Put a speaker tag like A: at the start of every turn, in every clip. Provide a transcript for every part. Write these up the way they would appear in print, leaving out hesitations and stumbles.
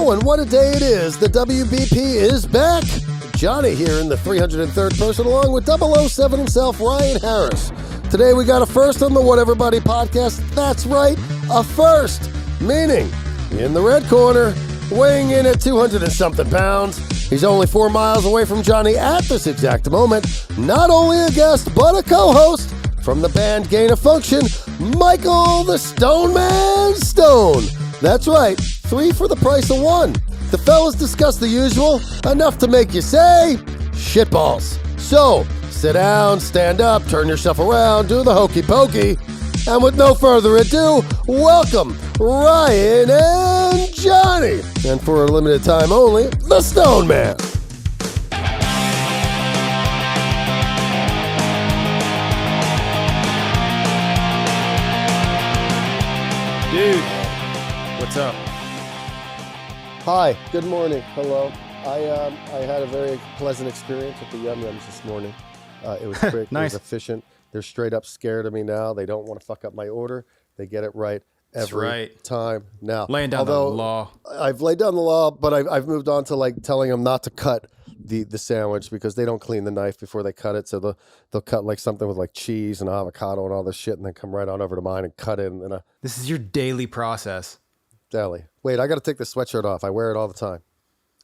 A: Oh, and what a day it is. The WBP is back. Jonny here in the 303rd person, along with 007 himself, Ryan Harris. Today we got a first on the Whatver Buddy podcast. That's right, a first. Meaning, in the red corner, weighing in at 200 and something pounds. He's only 4 miles away from Jonny at this exact moment. Not only a guest, but a co-host from the band Gain of Funktion, Michael the Stoneman Stone. That's right, 3 for the price of 1. The fellas discuss the usual, enough to make you say, shitballs. So, sit down, stand up, turn yourself around, do the hokey pokey, and with no further ado, welcome Ryan and Jonnys. And for a limited time only, the Stone Man.
B: Dude, what's up?
A: Hi, good morning, hello. I had a very pleasant experience with the Yum Yums this morning. It was quick,
B: Nice.
A: It was efficient. They're straight up scared of me now. They don't want to fuck up my order. They get it right every time now.
B: Laying down the law.
A: I've laid down the law, but I've moved on to like telling them not to cut the sandwich because they don't clean the knife before they cut it. So they'll cut like something with like cheese and avocado and all this shit and then come right on over to mine and cut it. And
B: This is your daily process.
A: deli. Wait, I got to take the sweatshirt off. I wear it all the time.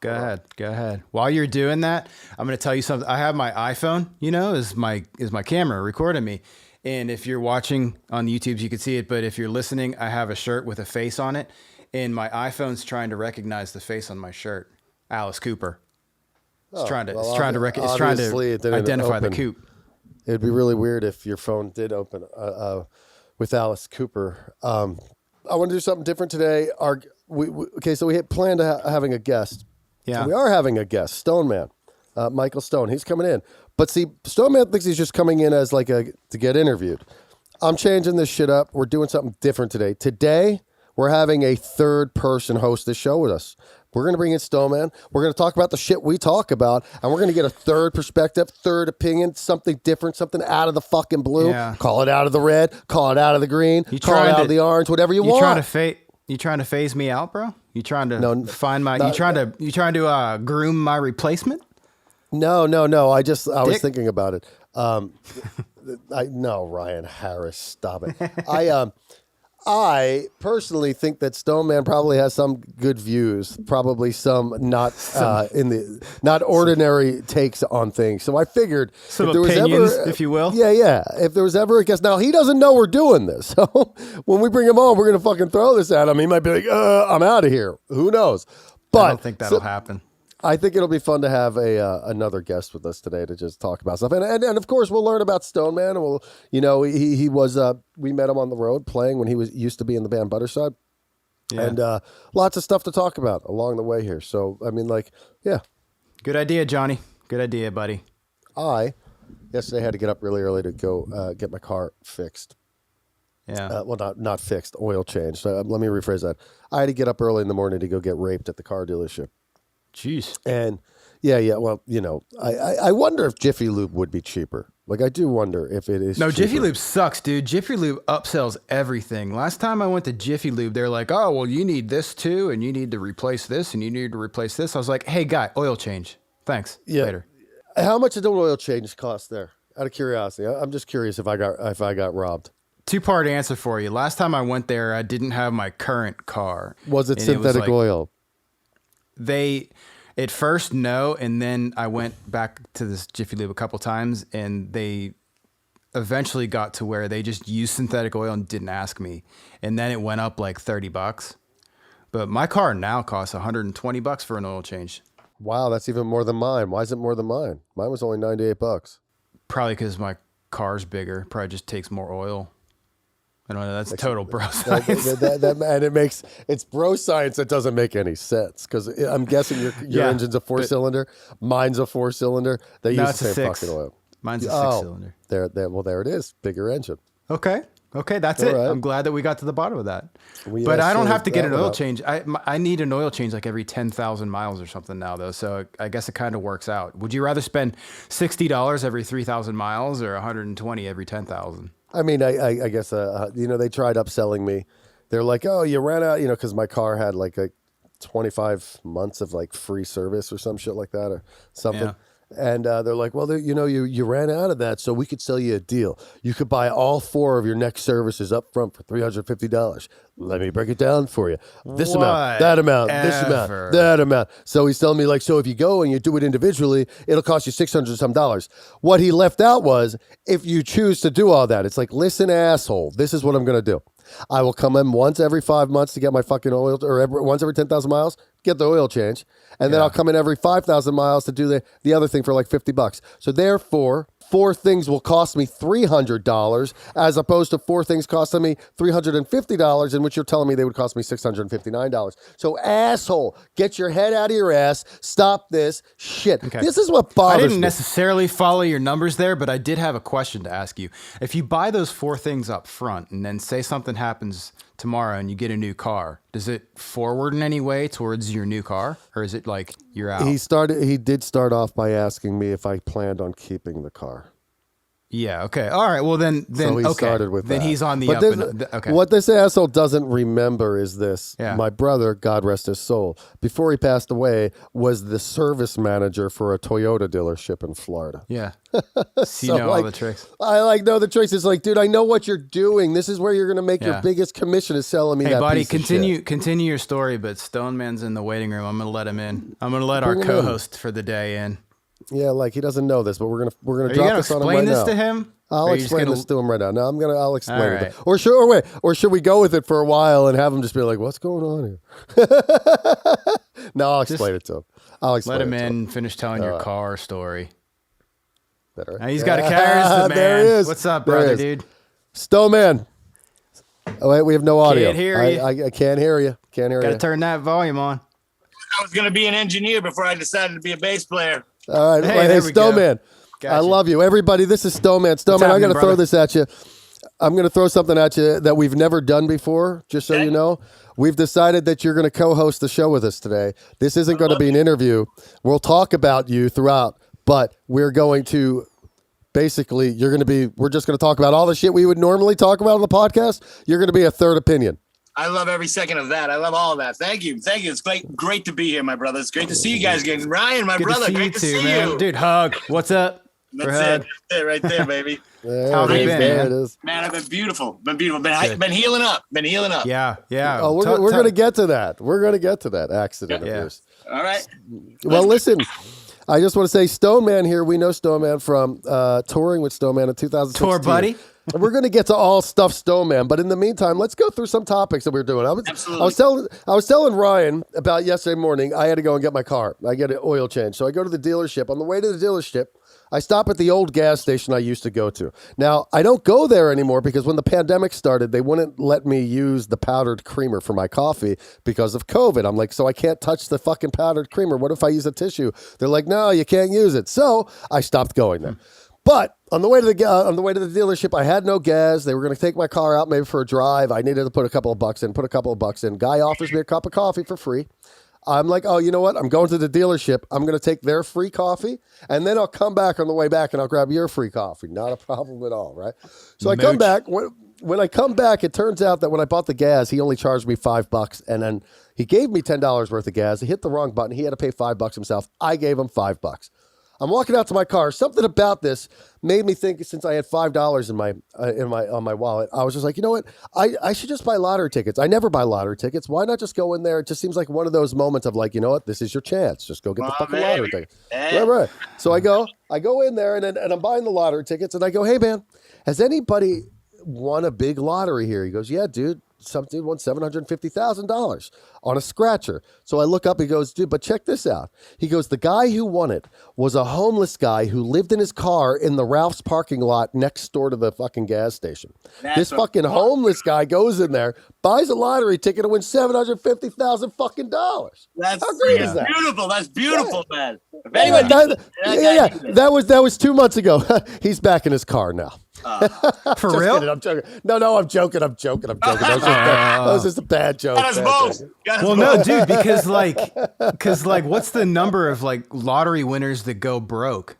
B: Go ahead. While you're doing that, I'm going to tell you something. I have my iPhone, is my camera recording me. And if you're watching on YouTube, you can see it. But if you're listening, I have a shirt with a face on it. And my iPhone's trying to recognize the face on my shirt. Alice Cooper. It's trying to identify the coop.
A: It'd be really weird if your phone did open with Alice Cooper. I want to do something different today. So we had planned having a guest.
B: Yeah.
A: So we are having a guest, Stoneman, Michael Stone. He's coming in. But see, Stoneman thinks he's just coming in as to get interviewed. I'm changing this shit up. We're doing something different today. Today, we're having a third person host this show with us. We're going to bring in Stoneman. We're going to talk about the shit we talk about, and we're going to get a third perspective, third opinion, something different, something out of the fucking blue.
B: Yeah.
A: Call it out of the red, call it out of the green, call it out of the orange, whatever you want.
B: You trying to phase me out, bro? You trying to find my? You trying to groom my replacement?
A: No. I was thinking about it. Ryan Harris, stop it. I personally think that Stoneman probably has some good views, probably some not ordinary takes on things. So I figured
B: some
A: if there
B: opinions,
A: was ever,
B: if you will.
A: Yeah. If there was ever a guest, now he doesn't know we're doing this. So when we bring him on, we're gonna fucking throw this at him. He might be like, "I'm out of here." Who knows? But
B: I don't think that'll happen.
A: I think it'll be fun to have another guest with us today to just talk about stuff, and of course we'll learn about Stoneman, and he was we met him on the road playing when he used to be in the band Butterside, and lots of stuff to talk about along the way here. So I mean,
B: Good idea, Jonny. Good idea, buddy.
A: I yesterday had to get up really early to go get my car fixed.
B: Yeah.
A: Not fixed, oil changed. So let me rephrase that. I had to get up early in the morning to go get raped at the car dealership.
B: Jeez.
A: And well, I wonder if Jiffy Lube would be cheaper. Like I do wonder if it is.
B: No,
A: cheaper.
B: Jiffy Lube sucks, dude. Jiffy Lube upsells everything. Last time I went to Jiffy Lube, they're like, "Oh, well, you need this too, and you need to replace this, and you need to replace this." I was like, "Hey, guy, oil change. Thanks.
A: Yeah.
B: Later."
A: How much did the oil change cost there? Out of curiosity, I'm just curious if I got robbed.
B: Two-part answer for you. Last time I went there, I didn't have my current car.
A: Was it synthetic oil?
B: At first, no, and then I went back to this Jiffy Lube a couple times, and they eventually got to where they just used synthetic oil and didn't ask me, and then it went up like $30. But my car now costs $120 for an oil change.
A: Wow, that's even more than mine. Why is it more than mine? Mine was only $98.
B: Probably because my car's bigger. Probably just takes more oil. I don't know. That's total bro science.
A: And it's bro science that doesn't make any sense because I'm guessing your engine's a 4-cylinder, mine's a 4-cylinder. They use the same fucking oil.
B: Mine's a 6-cylinder.
A: There it is, bigger engine.
B: Okay, that's it.
A: Right.
B: I'm glad that we got to the bottom of that. But I don't have to get an oil change. I need an oil change like every 10,000 miles or something now, though. So I guess it kind of works out. Would you rather spend $60 every 3,000 miles or $120 every 10,000?
A: I mean, I guess, they tried upselling me. They're like, oh, you ran out, because my car had like 25 months of like free service or some shit like that or something.
B: Yeah.
A: And they're like, well, you ran out of that, so we could sell you a deal. You could buy all 4 of your next services up front for $350. Let me break it down for you. This amount, that amount, this amount, that amount. So he's telling me, like, so if you go and you do it individually, it'll cost you $600 some. What he left out was, if you choose to do all that, it's like, listen, asshole, this is what I'm going to do. I will come in once every 5 months to get my fucking oil, or once every 10,000 miles, get the oil change. And then I'll come in every 5,000 miles to do the other thing for like $50. So therefore, 4 things will cost me $300 as opposed to 4 things costing me $350, in which you're telling me they would cost me $659. So asshole, get your head out of your ass. Stop this shit. Okay. This is what bothers me.
B: I didn't necessarily follow your numbers there, but I did have a question to ask you. If you buy those 4 things up front and then say something happens tomorrow and you get a new car, does it forward in any way towards your new car, or is it like you're out?
A: He did start off by asking me if I planned on keeping the car.
B: Yeah. Okay. All right. Well, then
A: so he started with
B: then
A: that.
B: He's on the
A: but
B: up. Okay.
A: What this asshole doesn't remember is this.
B: Yeah.
A: My brother, God rest his soul, before he passed away, was the service manager for a Toyota dealership in Florida.
B: Yeah. So you know all the tricks.
A: I know the tricks. It's like, dude, I know what you're doing. This is where you're going to make your biggest commission, is selling me that
B: Hey, buddy,
A: piece of shit.
B: continue your story, but Stoneman's in the waiting room. I'm going to let him in. I'm going to let our co-host for the day in.
A: Yeah, like he doesn't know this, but we're gonna drop this on him right now.
B: Explain this to him?
A: I'll explain this to him right now. No, I'll explain it. Or should we go with it for a while and have him just be like, "What's going on here?" No, I'll explain it to him.
B: Let him in. Finish telling your car story.
A: Better.
B: Now he's got a charisma, man.
A: There he is.
B: What's up, brother, dude?
A: Stoneman. Oh wait, we have no audio.
B: Can't hear you.
A: I can't hear you. Can't hear you.
B: Got to turn that volume on.
C: I was gonna be an engineer before I decided to be a bass player.
A: All right, hey Stoneman. Gotcha. I love you. Everybody, this is Stoneman. Stoneman, I'm going to throw this at you. I'm going to throw something at you that we've never done before, just so you know. We've decided that you're going to co-host the show with us today. This isn't going to be an interview. We'll talk about you throughout, but we're going to basically, we're just going to talk about all the shit we would normally talk about on the podcast. You're going to be a third opinion.
C: I love every second of that. I love all of that. Thank you. It's great to be here, my brother. It's great to see you guys again. Ryan, my brother, great to see you.
B: Dude, hug. What's up?
C: That's it. Right there, baby.
B: How have you been, man?
C: Man, I've been beautiful. Been healing up.
B: Yeah.
A: Oh, we're going to get to that. We're going to get to that accident of yours.
C: All right.
A: Well, listen. I just want to say, Stoneman here. We know Stoneman from touring with Stoneman in 2016.
B: Tour buddy.
A: And we're going to get to all stuff Stoneman, but in the meantime, let's go through some topics that we're doing. I was telling Ryan about yesterday morning. I had to go and get my car. I get an oil change, so I go to the dealership. On the way to the dealership, I stop at the old gas station I used to go to. Now, I don't go there anymore because when the pandemic started, they wouldn't let me use the powdered creamer for my coffee because of COVID. I'm like, so I can't touch the fucking powdered creamer. What if I use a tissue? They're like, no, you can't use it. So I stopped going there. But on the way to the dealership, I had no gas. They were going to take my car out maybe for a drive. I needed to put a couple of bucks in. Guy offers me a cup of coffee for free. I'm like, oh, you know what? I'm going to the dealership. I'm going to take their free coffee, and then I'll come back on the way back, and I'll grab your free coffee. Not a problem at all, right? So I come back. When I come back, it turns out that when I bought the gas, he only charged me $5, and then he gave me $10 worth of gas. He hit the wrong button. He had to pay $5 himself. I gave him $5. I'm walking out to my car. Something about this made me think, since I had $5 on my wallet, I was just like, you know what? I should just buy lottery tickets. I never buy lottery tickets. Why not just go in there? It just seems like one of those moments of like, you know what? This is your chance. Just go get the fucking lottery ticket. Right. So I go in there and I'm buying the lottery tickets and I go, hey man, has anybody won a big lottery here? He goes, yeah, dude. Some dude won $750,000 on a scratcher. So I look up, he goes, dude, but check this out. He goes, the guy who won it was a homeless guy who lived in his car in the Ralph's parking lot next door to the fucking gas station. This fucking homeless guy goes in there, buys a lottery ticket and wins $750,000 fucking dollars. How great is that?
C: Beautiful. That's beautiful, man. If
A: anyone that was 2 months ago. He's back in his car now.
B: For real?
A: Kidding, I'm joking. No, I'm joking. That was just a bad joke.
B: Well, no, dude, because what's the number of like lottery winners that go broke?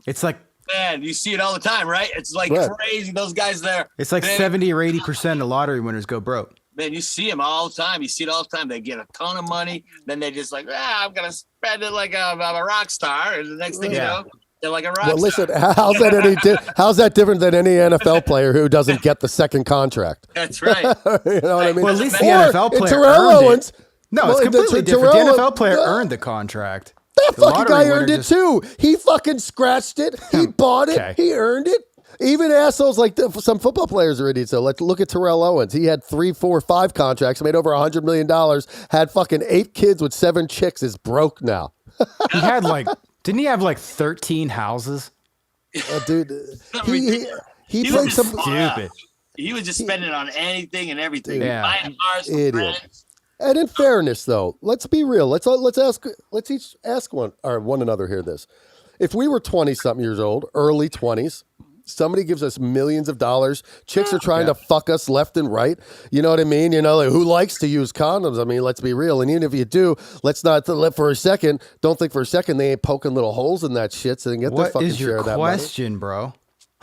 B: It's like,
C: man, you see it all the time, right? It's like crazy. Those guys there.
B: It's like 70 or 80% of lottery winners go broke.
C: Man, you see them all the time. You see it all the time. They get a ton of money. Then they're just like, I'm going to spend it like I'm a rock star. And the next thing you know, they're like a rock star.
A: Well, listen, how's that different than any NFL player who doesn't get the second contract?
C: That's right.
A: You know what I mean?
B: Well, at least the NFL player earned it. No, it's completely different. The NFL player earned the contract.
A: That fucking guy earned it too. He fucking scratched it. He bought it. He earned it. Even assholes like some football players are idiots. So let's look at Terrell Owens. He had 3, 4, 5 contracts, made over $100 million, had fucking 8 kids with 7 chicks, is broke now.
B: He had didn't he have 13 houses?
A: Dude, he played some
B: stupid.
C: He was just spending on anything and everything.
B: Yeah.
C: Buying cars for friends.
A: And in fairness, though, let's be real. Let's each ask one another here this. If we were 20-something years old, early 20s, somebody gives us millions of dollars. Chicks are trying to fuck us left and right. You know what I mean? You know, who likes to use condoms? I mean, let's be real. And even if you do, let's not don't think for a second they ain't poking little holes in that shit so they can get their fucking share of that money.
B: What is your question, bro?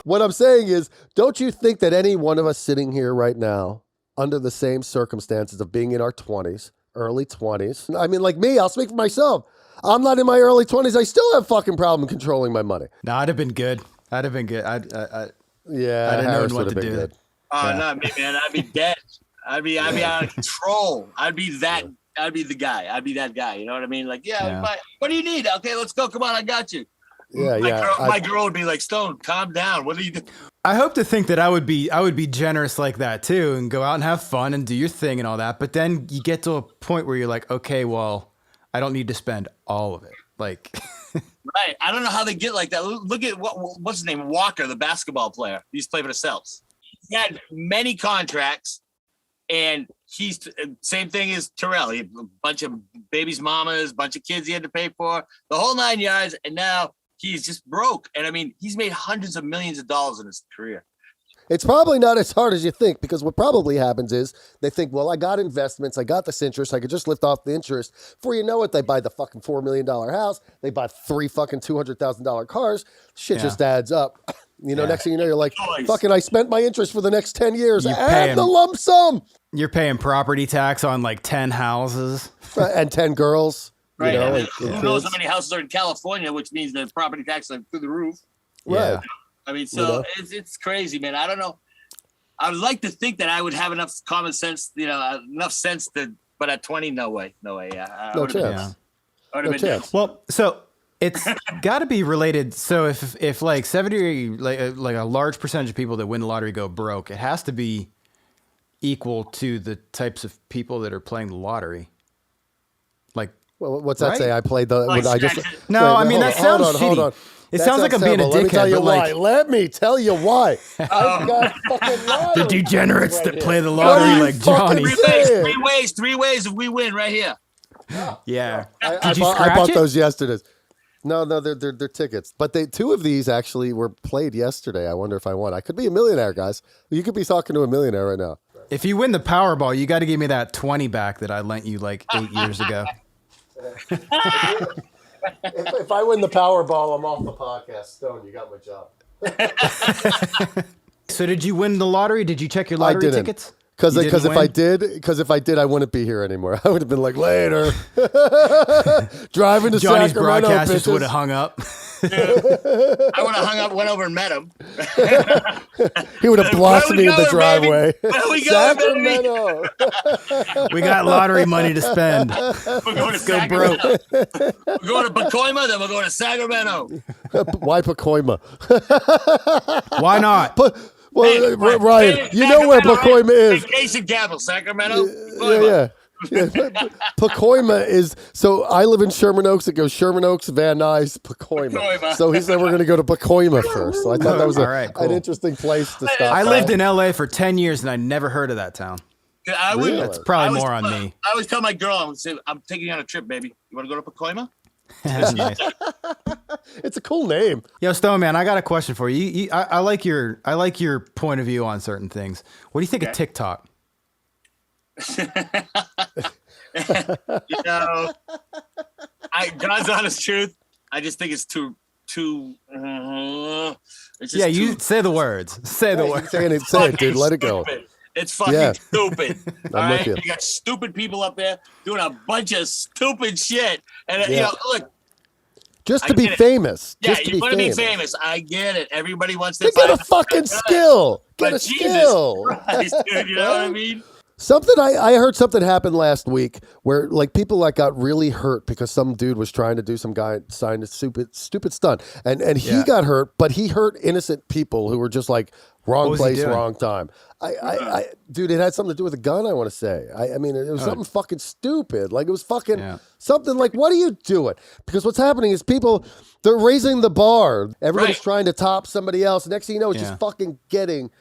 A: What I'm saying is, don't you think that any one of us sitting here right now, under the same circumstances of being in our 20s, early 20s, I mean, like me, I'll speak for myself. I'm not in my early 20s. I still have fucking problem controlling my money.
B: No, I'd have been good. I didn't know what to do.
A: Good.
C: Not me, man. I'd be dead. I'd be out of control. I'd be the guy. I'd be that guy. You know what I mean? Like, what do you need? Okay, let's go. Come on, I got you. My girl would be like, Stone, calm down. What are you doing?
B: I hope to think that I would be generous like that too, and go out and have fun and do your thing and all that. But then you get to a point where you're like, okay, well, I don't need to spend all of it. Like,
C: right. I don't know how they get like that. Look at what's his name? Walker, the basketball player. He used to play for the Celtics. He had many contracts, and he's same thing as Terrell. He had a bunch of babies' mamas, bunch of kids he had to pay for, the whole 9 yards, and now he's just broke. And I mean, he's made hundreds of millions of dollars in his career.
A: It's probably not as hard as you think, because what probably happens is they think, well, I got investments, I got this interest, I could just lift off the interest. Before you know it, they buy the fucking $4 million house, they bought 3 fucking $200,000 cars. Shit just adds up. You know, next thing you know, you're like, fucking, I spent my interest for the next 10 years and the lump sum.
B: You're paying property tax on like 10 houses.
A: And 10 girls.
C: Right.
A: You know,
C: who knows how many houses are in California, which means the property tax is through the roof.
A: Right.
B: Yeah.
C: I mean, so it's crazy, man. I don't know. I would like to think that I would have enough common sense, enough sense but at 20, no way. Yeah.
A: No chance.
C: No chance.
B: Well, so it's got to be related. So if like 70, like a large percentage of people that win the lottery go broke, it has to be equal to the types of people that are playing the lottery. Like,
A: well, what's that say? I played the.
B: That sounds shitty.
A: Hold on.
B: It sounds like I'm being a dickhead.
A: Let me tell you why. I've got fucking lottery.
B: The degenerates that play the lottery like Jonny.
C: 3 ways if we win right here.
B: Yeah.
A: I bought those yesterday. No, they're tickets. But 2 of these actually were played yesterday. I wonder if I won. I could be a millionaire, guys. You could be talking to a millionaire right now.
B: If you win the Powerball, you got to give me that 20 back that I lent you like 8 years ago.
A: If I win the Powerball, I'm off the podcast. Stone, you got my job.
B: So did you win the lottery? Did you check your lottery tickets?
A: Because if I did, I wouldn't be here anymore. I would have been like, later. Driving to
B: Johnny's
A: Sacramento,
B: broadcast just would have hung up.
C: I would have hung up, went over and met him.
A: He would have blocked me in the driveway.
C: Where we going,
A: Sacramento.
B: We got lottery money to spend.
C: We're going to
B: Sacramento.
C: We're going to Pacoima, then we're going to Sacramento.
A: Why Pacoima?
B: Why not?
A: Well, Ryan, you know where Pacoima is.
C: Vacation capital, Sacramento.
A: Yeah. Pacoima is, so I live in Sherman Oaks. It goes Sherman Oaks, Van Nuys, Pacoima. So he said we're going to go to Pacoima first. So I thought that was an interesting place to stop.
B: I lived in LA for 10 years and I never heard of that town. That's probably more on me.
C: I always tell my girl, I'm taking you on a trip, baby. You want to go to Pacoima?
B: Nice.
A: It's a cool name.
B: Yo, Stone man, I got a question for you. I like your point of view on certain things. What do you think of TikTok?
C: God's honest truth, I just think it's too
B: you say the words. Say the words.
A: Say it, dude. Let it go.
C: It's fucking
A: Yeah.
C: stupid. All
A: I'm with
C: right,
A: you.
C: you got stupid people up there doing a bunch of stupid shit, and
A: Yeah.
C: look,
A: Just
C: I
A: to be
C: get it.
A: famous.
C: Yeah,
A: Just to
C: you
A: be
C: want to be
A: famous.
C: famous. I get it. Everybody wants
A: To
C: to
A: get a
C: find
A: fucking skill. Get
C: but
A: a
C: Jesus
A: skill.
C: Christ, dude, you know what I mean?
A: Something I heard something happen last week where like people like got really hurt because some dude was trying to do some guy signed a stupid stunt and he
B: Yeah.
A: got hurt, but he hurt innocent people who were just like wrong
B: was he
A: place,
B: doing?
A: wrong time. I dude, it had something to do with a gun. I want to say. I mean, it was something fucking stupid. Like it was fucking something like, what are you doing? Because what's happening is people they're raising the bar. Everybody's trying to top somebody else. Next thing you know, it's just fucking getting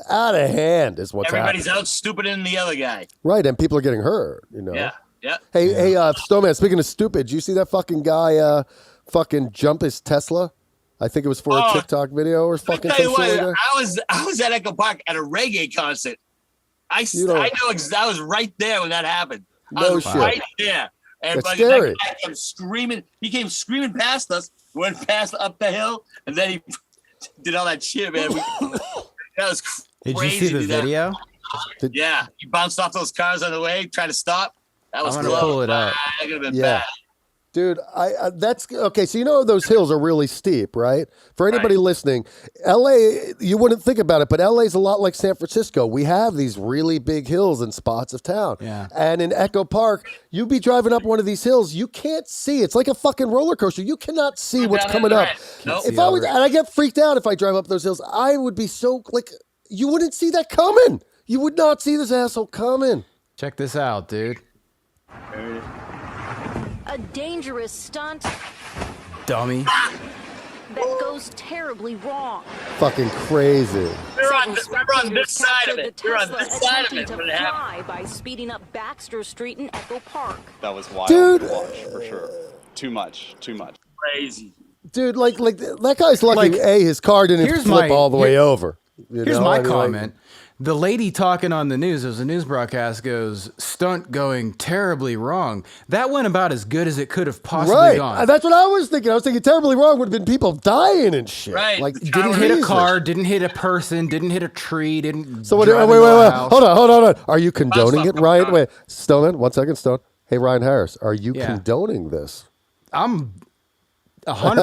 A: out of hand is what's
C: Everybody's
A: happening.
C: out stupid in the other guy.
A: Right, and people are getting hurt, you know.
C: Yeah.
A: Hey, Stoneman, speaking of stupid, you see that fucking guy fucking jump his Tesla? I think it was for a TikTok video or fucking
C: Tell you
A: some shit
C: what,
A: like that.
C: I was at Echo Park at a reggae concert. I know I was right there when that happened. I was
A: shit.
C: right there. And
A: That's
C: like,
A: scary.
C: that guy kept screaming. He came screaming past us, went past up the hill, and then he did all that shit, man. That was crazy.
B: Did you see the video?
C: Yeah, he bounced off those cars on the way, trying to stop. That was
B: I'm gonna pull it up.
C: That could have been bad.
A: Dude, that's okay. So you know those hills are really steep, right? For anybody listening, LA, you wouldn't think about it, but LA's a lot like San Francisco. We have these really big hills in spots of town.
B: Yeah.
A: And in Echo Park, you'd be driving up one of these hills, you can't see. It's like a fucking roller coaster. You cannot see what's coming up.
C: Nope.
A: If I was, and I get freaked out if I drive up those hills, I would be so like you wouldn't see that coming. You would not see this asshole coming.
B: Check this out, dude.
D: A dangerous stunt
B: Dummy.
D: that goes terribly wrong.
A: Fucking crazy.
C: We're on this side of it. We're on
D: Tesla
C: this side of
D: attempting
C: it
D: to
C: when it happened.
D: fly by speeding up Baxter Street in Echo Park.
E: That was wild
A: Dude.
E: to watch, for sure. Too much.
C: Crazy.
A: Dude, like that guy's lucky.
B: Like,
A: His car didn't
B: here's
A: flip
B: my-
A: all the way over. You
B: Here's
A: know?
B: my
A: I mean, like,
B: comment. The lady talking on the news, there's a news broadcast, goes, stunt going terribly wrong. That went about as good as it could have possibly
A: right.
B: gone.
A: That's what I was thinking. I was thinking terribly wrong would have been people dying and shit.
C: Right.
A: Like,
C: The car
B: Didn't hit a
A: Jesus.
B: car, didn't hit a person, didn't hit a tree, didn't.
A: So what?
B: drive
A: Wait.
B: into a house.
A: Hold on. Are you condoning it,
C: Stop.
A: Ryan? Wait, Stoneman. 1 second, Stone. Hey, Ryan Harris, are you
B: Yeah.
A: condoning this?
B: I'm 100%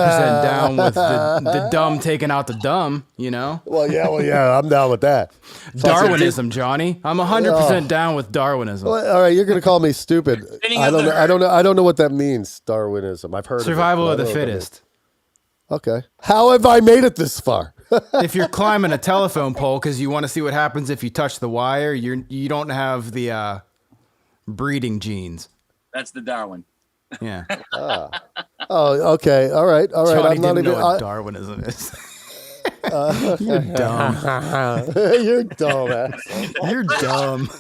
B: down with the dumb taking out the dumb, you know?
A: Well, yeah. I'm down with that.
B: Darwinism, Johnny. I'm 100% down with Darwinism.
A: Well, all right, you're gonna call me stupid.
C: Spinning
A: I
C: of
A: don't
C: the
A: know. I don't know. I don't know what that means. Darwinism. I've heard
B: Survival
A: of
B: of
A: it,
B: the
A: but I don't know what that
B: fittest.
A: means. Okay. How have I made it this far?
B: If you're climbing a telephone pole because you want to see what happens if you touch the wire, you don't have the breeding genes.
C: That's the Darwin.
B: Yeah.
A: Oh, okay. All right.
B: Johnny
A: I'm not
B: didn't know
A: even.
B: what Darwinism is. You're dumb.
A: You're dumb, asshole.
B: You're dumb.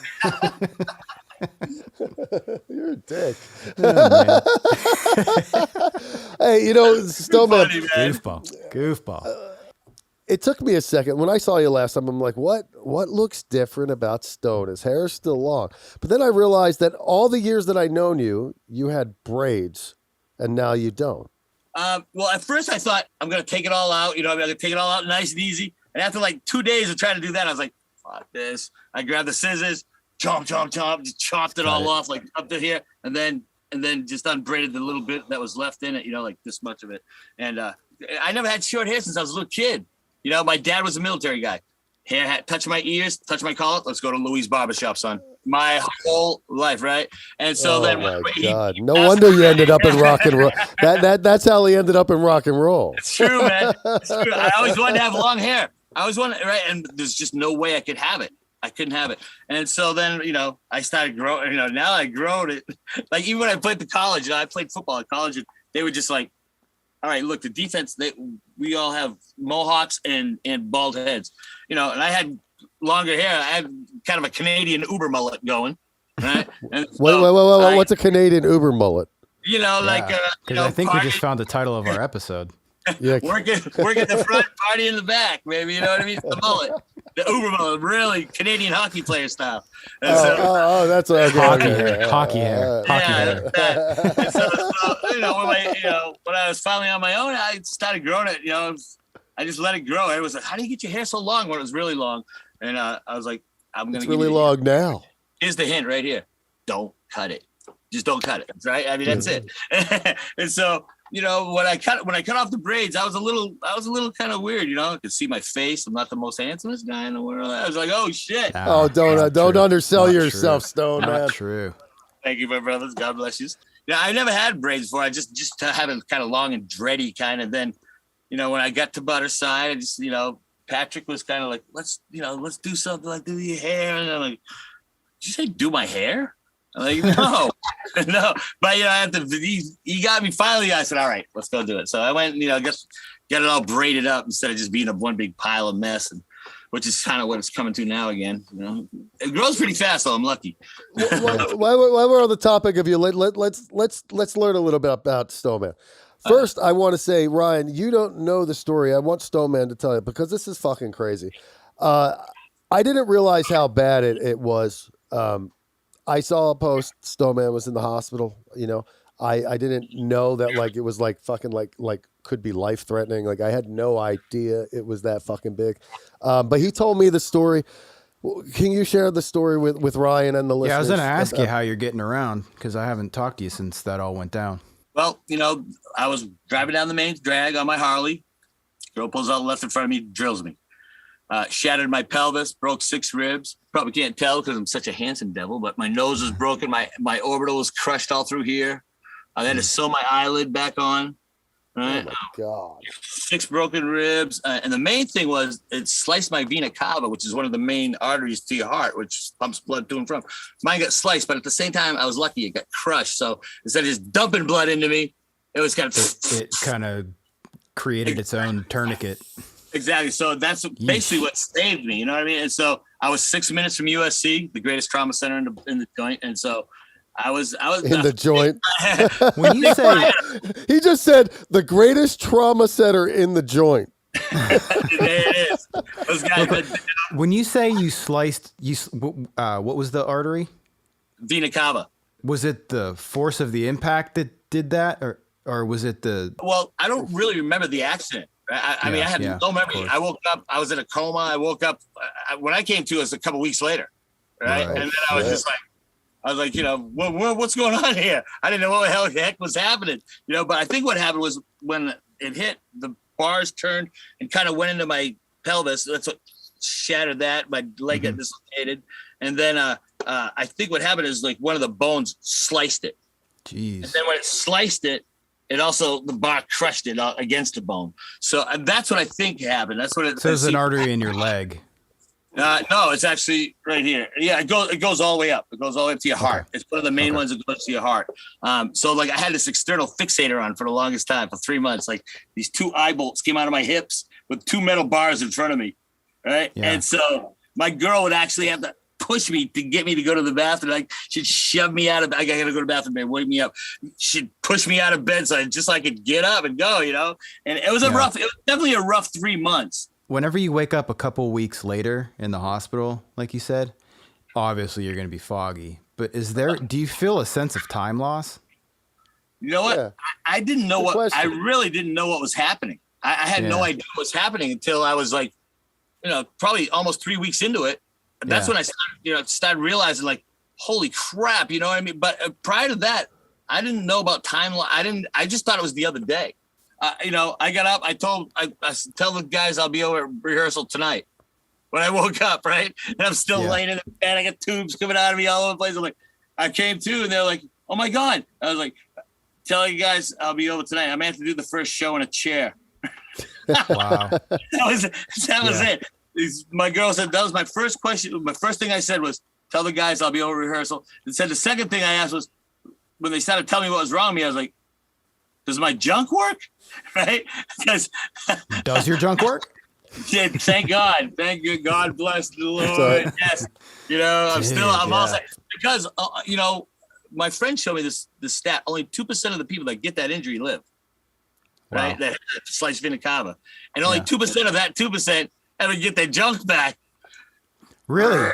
A: You're a dick.
B: Oh,
A: Hey, you know, Stoneman.
C: Funny, man.
B: Goofball.
A: It took me a second. When I saw you last time, I'm like, what looks different about Stone? His hair is still long. But then I realized that all the years that I've known you, you had braids, and now you don't.
C: Well, at first I thought I'm gonna take it all out. I'm gonna take it all out nice and easy. And after like 2 days of trying to do that, I was like, fuck this. I grabbed the scissors, chomp, just chopped it all off like up to here, and then just unbraided the little bit that was left in it. Like this much of it. And I never had short hair since I was a little kid. My dad was a military guy. Hair had touch my ears, touch my collar. Let's go to Louis' barbershop, son. My whole life, right? And so then,
A: my God, no wonder you ended up in rock and roll. That's how he ended up in rock and roll.
C: It's true, man. It's true. I always wanted to have long hair. I always wanted, right? And there's just no way I could have it. I couldn't have it. And so then, I started growing. Now I grown it. Like even when I played the college, I played football at college, and they were just like, all right, look, the defense, we all have mohawks and bald heads, and I had longer hair. I had kind of a Canadian Uber mullet going, right? And
A: Wait, what's a Canadian Uber mullet?
B: Because I think we just found the title of our episode.
A: Yeah.
C: working the front, party in the back, baby. You know what I mean? The mullet, the Uber mullet, really Canadian hockey player style. And
A: That's okay.
B: Hockey hair.
C: that. And so, when I was finally on my own, I started growing it. I just let it grow. It was like, how do you get your hair so long when it was really long? And I was like, I'm going
A: It's
C: to
A: really long now.
C: Here's the hint right here. Don't cut it. Just don't cut it. Right. I mean, that's it. And so, you know, when I cut off the braids, I was a little kind of weird, you know, I could see my face. I'm not the most handsomest guy in the world. I was like, oh shit.
A: Oh, don't undersell yourself, Stone, man.
B: Not true.
C: Thank you, my brothers. God bless you. Yeah, I never had braids before. I just to have it kind of long and dready kind of. Then, you know, when I got to Butterside, I just, you know, Patrick was kind of like, let's do something, like do your hair. And I'm like, did you say do my hair? I'm like, no, no. But, you know, I have to, he got me finally. I said, all right, let's go do it. So I went, you know, get it all braided up instead of just being one big pile of mess, and which is kind of what it's coming to now again. You know, it grows pretty fast, though. I'm lucky.
A: While we're on the topic of you, let's learn a little bit about Stoneman. First, I want to say, Ryan, you don't know the story. I want Stoneman to tell you because this is fucking crazy. I didn't realize how bad it was. I saw a post. Stoneman was in the hospital. You know, I didn't know that like it was like fucking like could be life threatening. Like I had no idea it was that fucking big. But he told me the story. Can you share the story with Ryan and the listeners?
B: Yeah, I was going to ask you how you're getting around because I haven't talked to you since that all went down.
C: Well, you know, I was driving down the main drag on my Harley. Girl pulls out left in front of me, drills me. Shattered my pelvis, broke 6 ribs. Probably can't tell because I'm such a handsome devil, but my nose was broken. My orbital was crushed all through here. I had to sew my eyelid back on. Right?
A: Oh my God.
C: 6 broken ribs. And the main thing was it sliced my vena cava, which is one of the main arteries to your heart, which pumps blood to and from. Mine got sliced, but at the same time, I was lucky it got crushed. So instead of just dumping blood into me, it was kind of...
B: It kind of created its own tourniquet.
C: Exactly. So that's basically what saved me. You know what I mean? And so I was 6 minutes from USC, the greatest trauma center in the joint. And so I was
A: in the joint.
B: When you say
A: he just said the greatest trauma center in the joint.
C: There it is. Those guys.
B: When you say you sliced, what was the artery?
C: Vena cava.
B: Was it the force of the impact that did that, or was it the?
C: Well, I don't really remember the accident. I mean, I had no memory. I woke up. I was in a coma. I woke up. When I came to, it was a couple weeks later, right? And then I was just like, you know, what's going on here? I didn't know what the heck was happening, you know. But I think what happened was when it hit, the bars turned and kind of went into my pelvis. That's what shattered that. My leg got dislocated, and then I think what happened is like one of the bones sliced it.
B: Jeez. And
C: then when it sliced it, it also, the bar crushed it against the bone. So that's what I think happened. That's what it.
B: So there's an artery in your leg.
C: No, it's actually right here. Yeah, it goes all the way up. It goes all the way up to your heart. It's one of the main ones that goes to your heart. So like I had this external fixator on for the longest time, for 3 months. Like these 2 eye bolts came out of my hips with 2 metal bars in front of me, right? Yeah. And so my girl would actually have to push me to get me to go to the bathroom. Like she'd shove me out of. I gotta go to the bathroom, babe. Wake me up. She'd push me out of bed so I could get up and go. You know, and it was definitely a rough 3 months.
B: Whenever you wake up a couple weeks later in the hospital, like you said, obviously you're going to be foggy. But do you feel a sense of time loss?
C: You know what? Yeah. I didn't know I really didn't know what was happening. I had no idea what was happening until I was like, you know, probably almost 3 weeks into it. That's when I started realizing like, holy crap, you know what I mean? But prior to that, I didn't know about time. I just thought it was the other day. You know, I got up, I tell the guys I'll be over at rehearsal tonight. When I woke up, right? And I'm still laying in the bed. I got tubes coming out of me all over the place. I'm like, I came to, and they're like, oh my God. I was like, tell you guys I'll be over tonight. I'm going to have to do the first show in a chair.
B: Wow.
C: that was it. My girl said, that was my first question. My first thing I said was, tell the guys I'll be over rehearsal. And said the second thing I asked was, when they started telling me what was wrong with me, I was like, does my junk work? Right? Because
B: does your junk work?
C: Yeah, thank God. Thank you. God bless the Lord. Yes. You know, I'm all set. Because, you know, my friend showed me this stat. Only 2% of the people that get that injury live. Right? That sliced vena cava. And only 2% of that 2% ever get their junk back.
B: Really?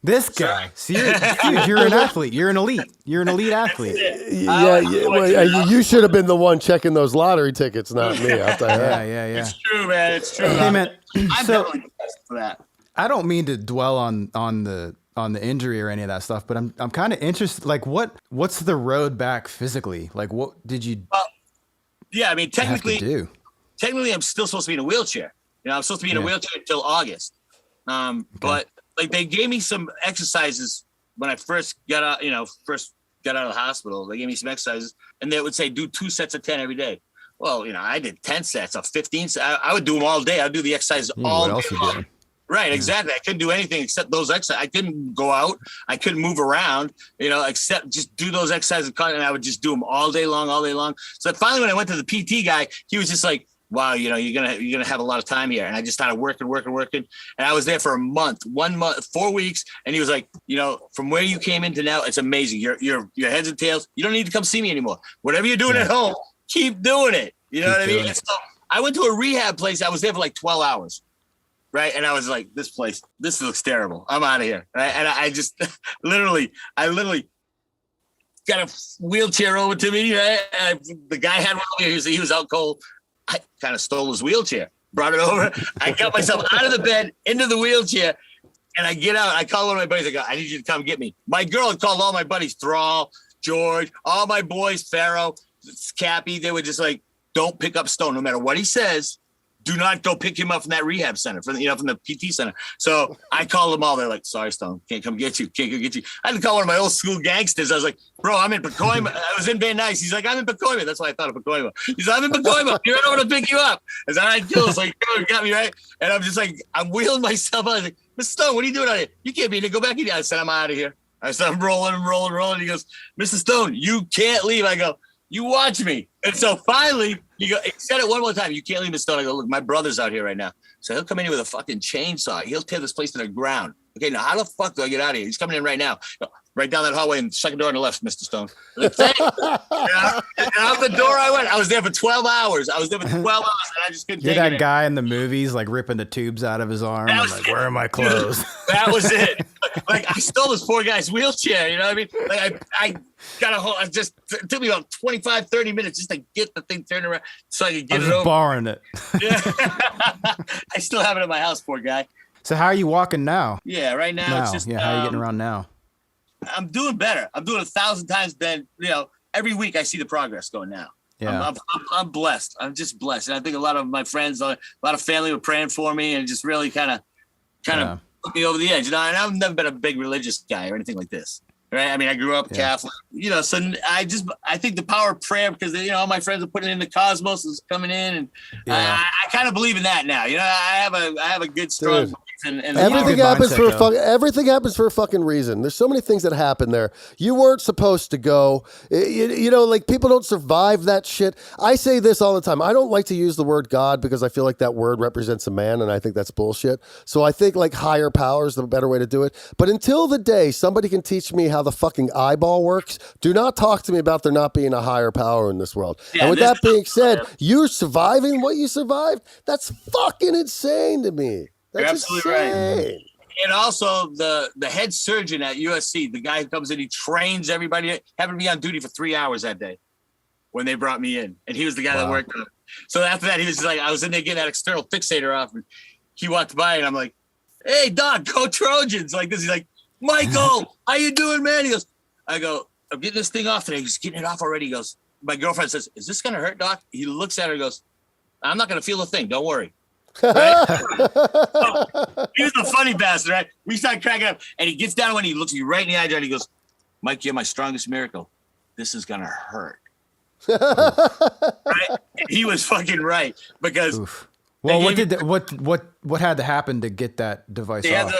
B: This guy. See, you're an athlete. You're an elite. You're an elite athlete.
A: You should have been the one checking those lottery tickets, not me. I'll tell you.
B: Yeah.
C: It's true, man. It's true.
B: Hey, man.
C: I'm definitely blessed for that.
B: I don't mean to dwell on the injury or any of that stuff, but I'm kind of interested. Like, what's the road back physically? Like, what did you?
C: Yeah, I mean,
B: have to do?
C: Technically, I'm still supposed to be in a wheelchair. You know, I'm supposed to be in a wheelchair until August. But like they gave me some exercises when I first got out. You know, first got out of the hospital. They gave me some exercises, and they would say do 2 sets of 10 every day. Well, you know, I did 10 sets of 15. I would do them all day. I'd do the exercises all day. What else you doing? Right, exactly. I couldn't do anything except those exercises. I couldn't go out. I couldn't move around, you know, except just do those exercises. And I would just do them all day long. So finally, when I went to the PT guy, he was just like, wow, you know, you're gonna have a lot of time here. And I just started working. And I was there for a month, 1 month, 4 weeks. And he was like, you know, from where you came into now, it's amazing. Your heads and tails. You don't need to come see me anymore. Whatever you're doing at home, keep doing it. You know what I mean? And so I went to a rehab place. I was there for like 12 hours. Right. And I was like, this looks terrible. I'm out of here. Right. And I just literally got a wheelchair over to me. Right. And the guy had one. He was out cold. I kind of stole his wheelchair, brought it over. I got myself out of the bed, into the wheelchair. And I get out. I call one of my buddies. I go, I need you to come get me. My girl had called all my buddies, Thrall, George, all my boys, Pharaoh, Cappy. They were just like, don't pick up Stone no matter what he says. Do not go pick him up from that rehab center, from the PT center. So I called them all. They're like, sorry, Stone, can't come get you. I had to call one of my old school gangsters. I was like, bro, I'm in Pacoima. I was in Van Nuys. He's like, I'm in Pacoima. That's why I thought of Pacoima. He's like, I'm in Pacoima. You're right over to pick you up. I was like, all right, cool. So you got me, right? And I'm just like, I'm wheeling myself out. I was like, Mr. Stone, what are you doing out here? You can't be here. Go back in here. I said, I'm out of here. I said, I'm rolling. He goes, Mr. Stone, you can't leave. I go, you watch me. And so finally, he said it one more time. You can't leave Mr. Stone. I go, look, my brother's out here right now. So he'll come in here with a fucking chainsaw. He'll tear this place to the ground. Okay, now how the fuck do I get out of here? He's coming in right now. Right down that hallway and second door on the left, Mr. Stone. And out the door I went. I was there for 12 hours. And I just couldn't take it.
B: You're that guy in the movies, like ripping the tubes out of his arm. I'm like, where are my clothes?
C: That was it. Like, I stole this poor guy's wheelchair. You know what I mean? Like, I got a whole, it took me about 25, 30 minutes just to get the thing turned around so I could get it over.
B: Borrowing it.
C: Yeah. I still have it in my house, poor guy.
B: So how are you walking now?
C: Yeah, right now it's just.
B: Yeah, how are you getting around now?
C: I'm doing better. I'm doing 1,000 times better. You know, every week I see the progress going now. Yeah. I'm blessed. I'm just blessed. And I think a lot of my friends, a lot of family were praying for me and just really kind of put me over the edge. You know, and I've never been a big religious guy or anything like this. Right. I mean, I grew up Catholic, you know, so I think the power of prayer, because, you know, all my friends are putting in the cosmos is coming in. And I kind of believe in that now. You know, I have a good, strong belief in
A: everything happens everything happens for a fucking reason. There's so many things that happen there. You weren't supposed to go. You know, like, people don't survive that shit. I say this all the time. I don't like to use the word God because I feel like that word represents a man, and I think that's bullshit. So I think like higher power is the better way to do it. But until the day somebody can teach me how the fucking eyeball works, do not talk to me about there not being a higher power in this world. Yeah, and with that being said, you surviving what you survived, that's fucking insane to me. That's
C: absolutely
A: insane.
C: Right. And also the head surgeon at USC, the guy who comes in, he trains everybody, happened to be on duty for 3 hours that day when they brought me in. And he was the guy that worked on it. So after that, he was just like, I was in there getting that external fixator off, and he walked by and I'm like, hey, Doc, go Trojans. Like this. He's like, Michael, how you doing, man? He goes, I go, I'm getting this thing off today. He's getting it off already. He goes, my girlfriend says, is this going to hurt, Doc? He looks at her and goes, I'm not going to feel a thing. Don't worry. Right? He was a funny bastard, right? We start cracking up, and he gets down when he looks me right in the eye, and he goes, Mike, you're my strongest miracle. This is going to hurt. Right? And he was fucking right, because.
B: Oof. Well, what had to happen to get that device off?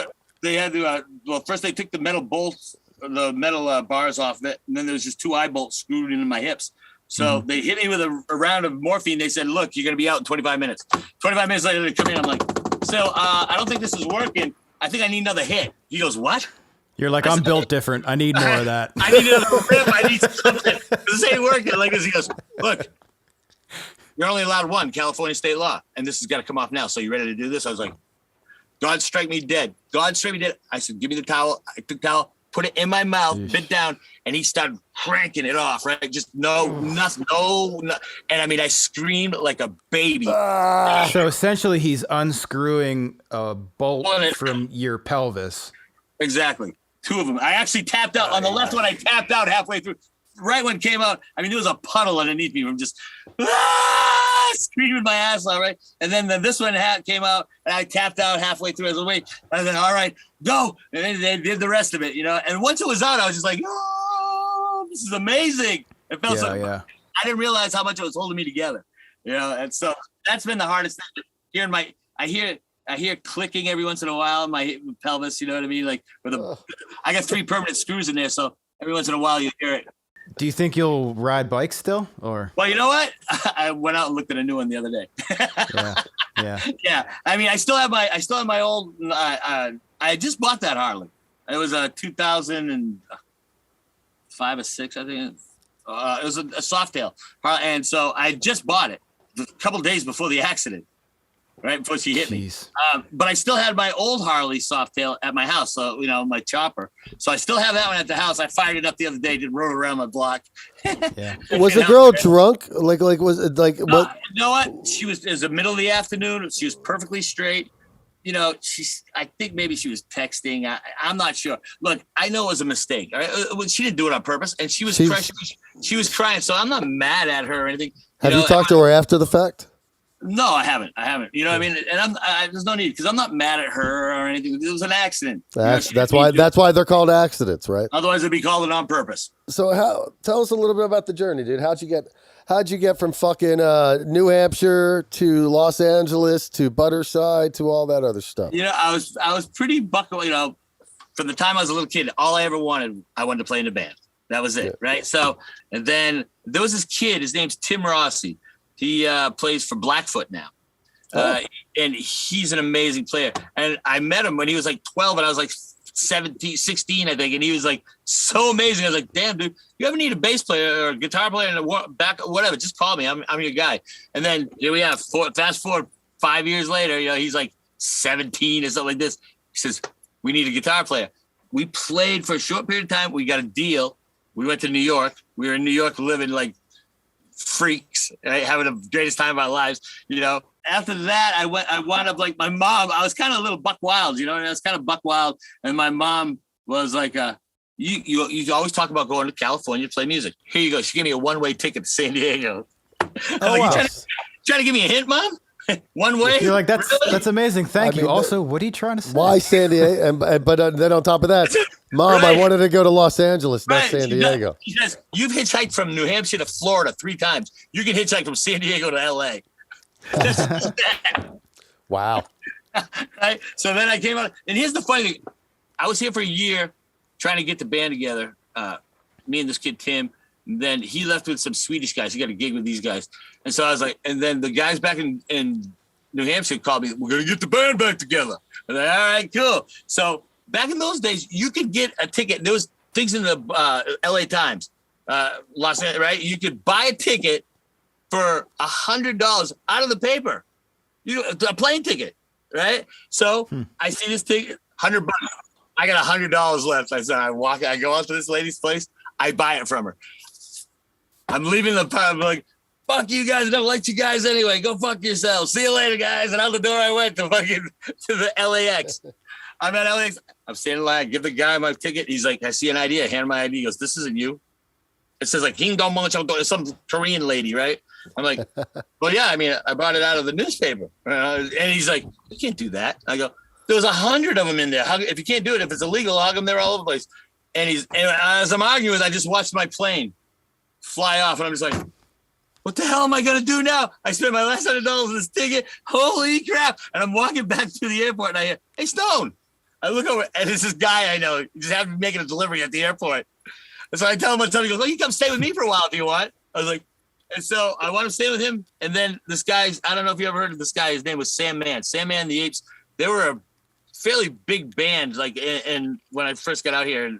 C: They had to, well, first they took the metal bolts, the metal bars off it, and then there was just 2 eye bolts screwed into my hips. So they hit me with a round of morphine. They said, look, you're going to be out in 25 minutes. 25 minutes later, they come in. I'm like, so I don't think this is working. I think I need another hit. He goes, what?
B: You're like, I'm built different. I need more of that.
C: I need another rip. I need something. This ain't working. Like this, he goes, look, you're only allowed one, California state law, and this has got to come off now. So you ready to do this? I was like, God strike me dead. God strike me dead. I said, give me the towel. I took the towel. put it in my mouth, bit down, and he started cranking it off, right? Just nothing, no. And I mean, I screamed like a baby.
B: So essentially, he's unscrewing a bolt from your pelvis.
C: Exactly. 2 of them. I actually tapped out on the left one. I tapped out halfway through. Right when it came out, I mean, there was a puddle underneath me from just screaming my ass off, right? And then this one came out, and I tapped out halfway through. I was like, wait. And then, all right, go. And then they did the rest of it, you know? And once it was out, I was just like, oh, this is amazing. It felt I didn't realize how much it was holding me together, you know? And so that's been the hardest thing. Hearing I hear clicking every once in a while in my pelvis, you know what I mean? Like, I got 3 permanent screws in there, so every once in a while you hear it.
B: Do you think you'll ride bikes still, or?
C: Well, you know what? I went out and looked at a new one the other day. Yeah. I mean, I still have my old. I just bought that Harley. It was a 2005 or 6, I think. It was a Softail, and so I just bought it a couple days before the accident. Right before she hit me. But I still had my old Harley Softail at my house. So, you know, my chopper. So I still have that one at the house. I fired it up the other day, did rode around my block.
A: Was the girl drunk? Like was it like what?
C: You know what? It was the middle of the afternoon. She was perfectly straight. You know, I think maybe she was texting. I'm not sure. Look, I know it was a mistake. All right? She didn't do it on purpose. And she was crying. So I'm not mad at her or anything.
A: Have you talked to her after the fact?
C: No, I haven't. You know what I mean? And there's no need because I'm not mad at her or anything. It was an accident.
A: That's why they're called accidents, right?
C: Otherwise, it'd be called it on purpose.
A: So tell us a little bit about the journey, dude. How'd you get from fucking New Hampshire to Los Angeles to Butterside to all that other stuff?
C: You know, I was pretty buckle. You know, from the time I was a little kid, all I ever wanted to play in a band. That was it, right? So, and then there was this kid. His name's Tim Rossi. He plays for Blackfoot now. And he's an amazing player. And I met him when he was like 12 and I was like 16, I think. And he was like so amazing. I was like, damn, dude, you ever need a bass player or a guitar player in a back, whatever, just call me. I'm your guy. And then here we have, fast forward 5 years later, you know, he's like 17 or something like this. He says, we need a guitar player. We played for a short period of time. We got a deal. We went to New York. We were in New York living like freaks, right? Having the greatest time of our lives, you know. After that, I wound up like my mom. I was kind of a little buck wild, you know. I was kind of buck wild, and my mom was like, "You always talk about going to California to play music. Here you go." She gave me a one-way ticket to San Diego.
A: Oh, wow.
C: You trying to give me a hint, Mom? One way?
B: You're like, that's
C: Really?
B: that's amazing. Thank
A: I
B: you.
A: mean,
B: Also, what are you trying to say?
A: Why San Diego? But then on top of that, Mom,
C: Right.
A: I wanted to go to Los Angeles, not
C: Right.
A: San Diego.
C: She says, you've hitchhiked from New Hampshire to Florida 3 times. You can hitchhike from San Diego to LA.
A: Wow.
C: Right? So then I came out, and here's the funny thing. I was here for a year trying to get the band together, me and this kid, Tim. And then he left with some Swedish guys. He got a gig with these guys. And so I was like, and then the guys back in New Hampshire called me, we're going to get the band back together. And I'm like, all right, cool. So back in those days, you could get a ticket. There was things in the LA Times, Los Angeles, right? You could buy a ticket for $100 out of the paper. A plane ticket, right? So I see this ticket, $100. I got $100 left. I said, I go out to this lady's place. I buy it from her. I'm leaving the pub. I'm like, fuck you guys. I don't like you guys anyway. Go fuck yourselves. See you later, guys. And out the door I went to the LAX. I'm at LAX. I'm standing in line. I give the guy my ticket. He's like, I see an ID. I hand my ID. He goes, this isn't you. It says like, it's some Korean lady, right? I'm like, well, yeah, I mean, I bought it out of the newspaper. And he's like, you can't do that. I go, there was 100 of them in there. If you can't do it, if it's illegal, how come they're all over the place? And as I'm arguing, I just watched my plane fly off, and I'm just like, what the hell am I going to do now? I spent my last $100 on this ticket. Holy crap. And I'm walking back to the airport, and I hear, hey, Stone. I look over, and it's this guy I know. He just happened to be making a delivery at the airport. And so I tell him one time, he goes, well, you come stay with me for a while if you want. I was like, and so I want to stay with him. And then this guy, I don't know if you ever heard of this guy. His name was Sam Mann. Sam Mann and the Apes. They were a fairly big band. Like, and when I first got out here